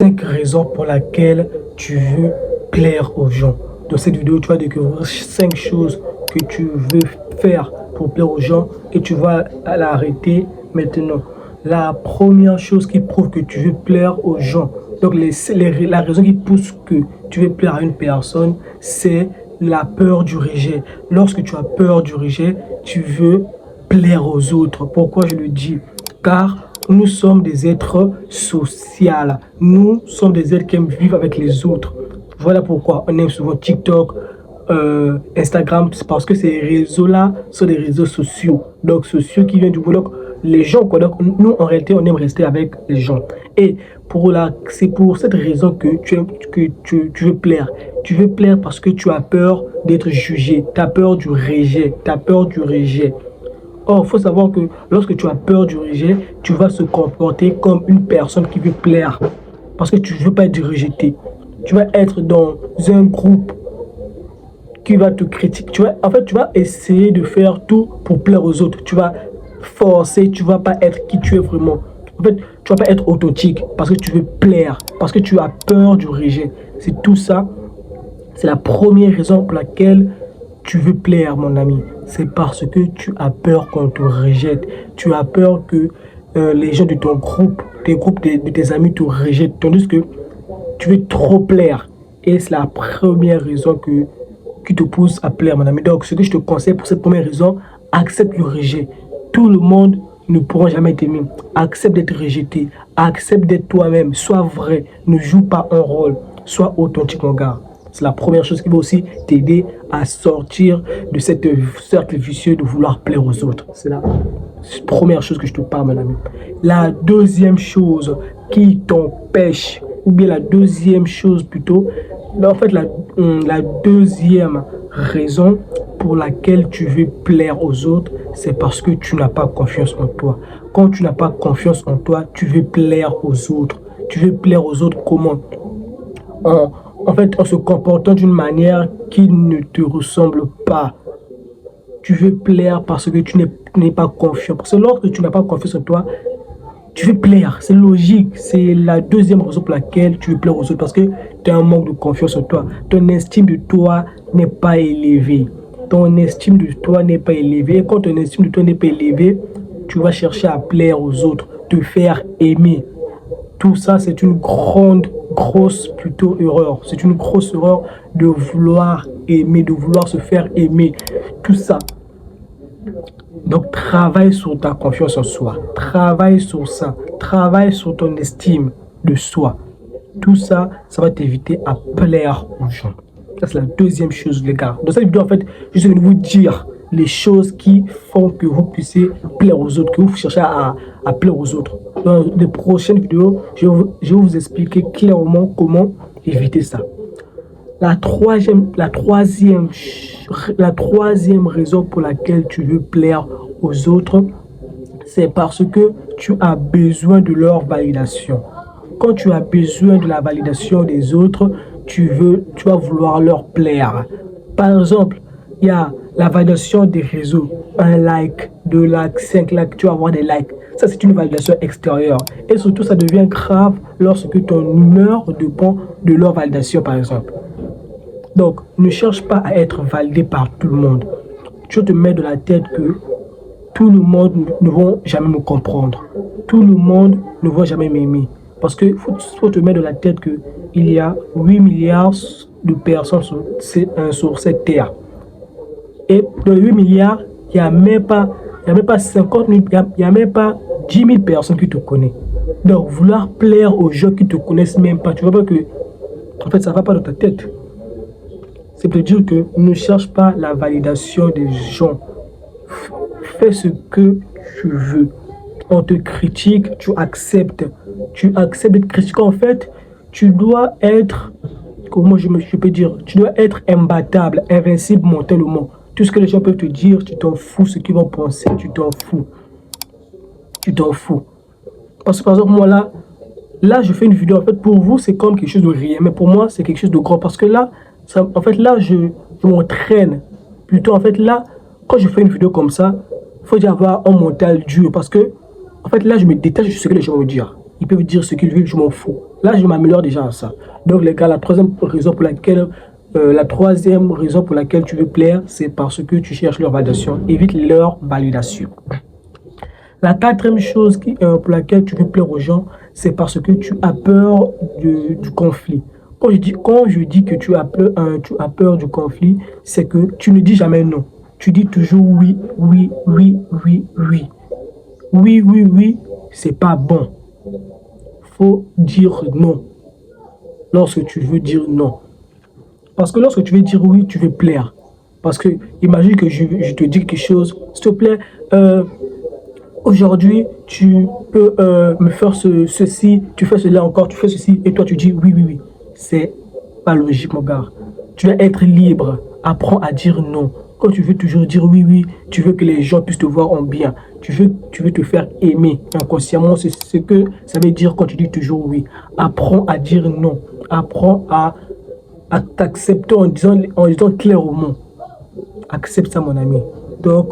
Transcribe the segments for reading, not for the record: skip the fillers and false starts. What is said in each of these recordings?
5 raisons pour lesquelles tu veux plaire aux gens. Dans cette vidéo, tu vas découvrir 5 choses que tu veux faire pour plaire aux gens et tu vas l'arrêter maintenant. La première chose qui prouve que tu veux plaire aux gens, donc la raison qui pousse que tu veux plaire à une personne, c'est la peur du rejet. Lorsque tu as peur du rejet, tu veux plaire aux autres. Pourquoi je le dis? Car nous sommes des êtres sociaux. Nous sommes des êtres qui aiment vivre avec les autres. Voilà pourquoi on aime souvent TikTok, Instagram, c'est parce que ces réseaux-là sont des réseaux sociaux. Donc sociaux qui viennent du bout. Donc les gens, quoi. Donc nous, en réalité, on aime rester avec les gens. Et c'est pour cette raison que tu veux plaire. Tu veux plaire parce que tu as peur d'être jugé. Tu as peur du rejet. Tu as peur du rejet. Or, il faut savoir que lorsque tu as peur du rejet, tu vas se comporter comme une personne qui veut plaire. Parce que tu ne veux pas être rejeté. Tu vas être dans un groupe qui va te critiquer. Tu vas essayer de faire tout pour plaire aux autres. Tu vas forcer, tu ne vas pas être qui tu es vraiment. En fait, tu ne vas pas être authentique parce que tu veux plaire, parce que tu as peur du rejet. C'est tout ça. C'est la première raison pour laquelle tu veux plaire, mon ami. C'est parce que tu as peur qu'on te rejette. Tu as peur que les gens de ton groupe, de tes amis te rejettent. Tandis que tu veux trop plaire. Et c'est la première raison qui te pousse à plaire, mon ami. Donc, ce que je te conseille pour cette première raison, accepte le rejet. Tout le monde ne pourra jamais t'aimer. Accepte d'être rejeté. Accepte d'être toi-même. Sois vrai. Ne joue pas un rôle. Sois authentique, mon gars. C'est la première chose qui va aussi t'aider à sortir de cette cercle vicieux de vouloir plaire aux autres. C'est la première chose que je te parle, mon ami. La deuxième chose qui t'empêche, ou bien la deuxième chose plutôt, en fait la deuxième raison pour laquelle tu veux plaire aux autres, c'est parce que tu n'as pas confiance en toi. Quand tu n'as pas confiance en toi, tu veux plaire aux autres. Tu veux plaire aux autres comment? En se comportant d'une manière qui ne te ressemble pas. Tu veux plaire parce que tu n'es pas confiant. Parce que lorsque tu n'as pas confiance en toi, tu veux plaire. C'est logique. C'est la deuxième raison pour laquelle tu veux plaire aux autres. Parce que tu as un manque de confiance en toi. Ton estime de toi n'est pas élevée. Ton estime de toi n'est pas élevée. Et quand ton estime de toi n'est pas élevée, tu vas chercher à plaire aux autres, te faire aimer. Tout ça, c'est une grosse erreur. C'est une grosse erreur de vouloir aimer, de vouloir se faire aimer. Tout ça. Donc, travaille sur ta confiance en soi. Travaille sur ça. Travaille sur ton estime de soi. Tout ça, ça va t'éviter à plaire aux gens. Ça, c'est la deuxième chose, les gars. Dans cette vidéo, en fait, je vais vous dire les choses qui font que vous puissiez plaire aux autres, que vous cherchez à plaire aux autres. Dans les prochaines vidéos, je vais vous expliquer clairement comment éviter ça. La troisième raison pour laquelle tu veux plaire aux autres, c'est parce que tu as besoin de leur validation. Quand tu as besoin de la validation des autres, tu vas vouloir leur plaire. Par exemple, il y a la validation des réseaux. Un like, 2 likes, 5 likes, tu vas avoir des likes. Ça, c'est une validation extérieure. Et surtout, ça devient grave lorsque ton humeur dépend de leur validation, par exemple. Donc, ne cherche pas à être validé par tout le monde. Tu te mets dans la tête que tout le monde ne va jamais me comprendre. Tout le monde ne va jamais m'aimer. Parce qu'il faut te mettre dans la tête qu'il y a 8 milliards de personnes sur cette terre. Et dans les 8 milliards, il n'y a même pas 50 000, il n'y a même pas 10 000 personnes qui te connaissent. Donc, vouloir plaire aux gens qui ne te connaissent même pas, tu vois pas que, en fait, ça ne va pas dans ta tête. C'est pour dire que ne cherche pas la validation des gens. Fais ce que tu veux. On te critique, tu acceptes. Tu acceptes d'être critiqué. En fait, tu dois être, comment je peux dire, tu dois être imbattable, invincible mentalement. Tout ce que les gens peuvent te dire, tu t'en fous. Ce qu'ils vont penser, tu t'en fous. Tu t'en fous. Parce que par exemple, moi là, je fais une vidéo. En fait, pour vous, c'est comme quelque chose de rien. Mais pour moi, c'est quelque chose de grand. Parce que là, je m'entraîne. Plutôt, en fait, là, quand je fais une vidéo comme ça, il faut déjà avoir un mental dur. Parce que, en fait, là, je me détache de ce que les gens vont me dire. Ils peuvent dire ce qu'ils veulent, je m'en fous. Là, je m'améliore déjà à ça. Donc, les gars, la troisième raison pour laquelle tu veux plaire, c'est parce que tu cherches leur validation. Évite leur validation. La quatrième chose pour laquelle tu veux plaire aux gens, c'est parce que tu as peur du conflit. Quand je dis que tu as peur du conflit, c'est que tu ne dis jamais non. Tu dis toujours oui, oui, oui, oui, oui. Oui, oui, oui, c'est pas bon. Faut dire non lorsque tu veux dire non. Parce que lorsque tu veux dire oui, tu veux plaire. Parce que imagine que je te dis quelque chose, s'il te plaît, aujourd'hui, tu peux me faire ceci, tu fais cela encore, tu fais ceci, et toi tu dis oui, oui, oui. C'est pas logique, mon gars. Tu dois être libre. Apprends à dire non. Quand tu veux toujours dire oui, oui, tu veux que les gens puissent te voir en bien. Tu veux te faire aimer inconsciemment. C'est ce que ça veut dire quand tu dis toujours oui. Apprends à dire non. Apprends à t'accepter en disant clairement. Accepte ça, mon ami. Donc,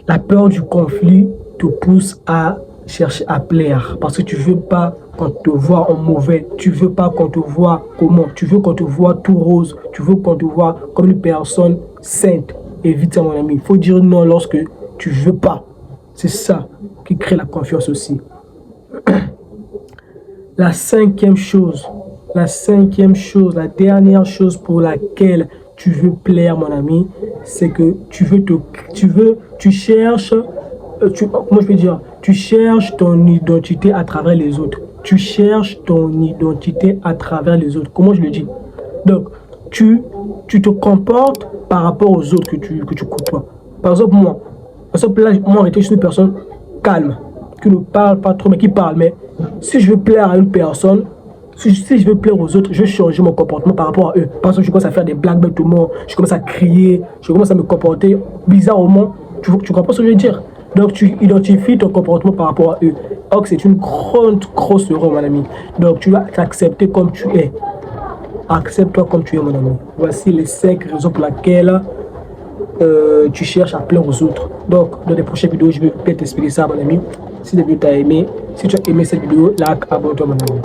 la peur du conflit te pousse à chercher à plaire parce que tu veux pas qu'on te voit en mauvais, tu veux pas qu'on te voit comment, tu veux qu'on te voit tout rose, tu veux qu'on te voit comme une personne sainte. Évite ça, mon ami. Il faut dire non lorsque tu veux pas. C'est ça qui crée la confiance aussi. La cinquième chose, la dernière chose pour laquelle tu veux plaire, mon ami, c'est que tu cherches, comment je peux dire, tu cherches ton identité à travers les autres. Tu cherches ton identité à travers les autres. Comment je le dis? Donc, tu te comportes par rapport aux autres que tu côtoies. Par exemple, moi, je suis une personne calme, qui ne parle pas trop, mais qui parle. Mais si je veux plaire à une personne, si je veux plaire aux autres, je change mon comportement par rapport à eux. Par exemple, je commence à faire des blagues avec tout le monde, je commence à crier, je commence à me comporter bizarrement. Tu comprends ce que je veux dire? Donc, tu identifies ton comportement par rapport à eux. Or, c'est une grosse erreur, mon ami. Donc, tu vas t'accepter comme tu es. Accepte-toi comme tu es, mon ami. Voici les 5 raisons pour lesquelles tu cherches à plaire aux autres. Donc, dans les prochaines vidéos, je vais peut-être t'expliquer ça, mon ami. Si la vidéo t'a aimé, si tu as aimé cette vidéo, like, abonne-toi, mon ami.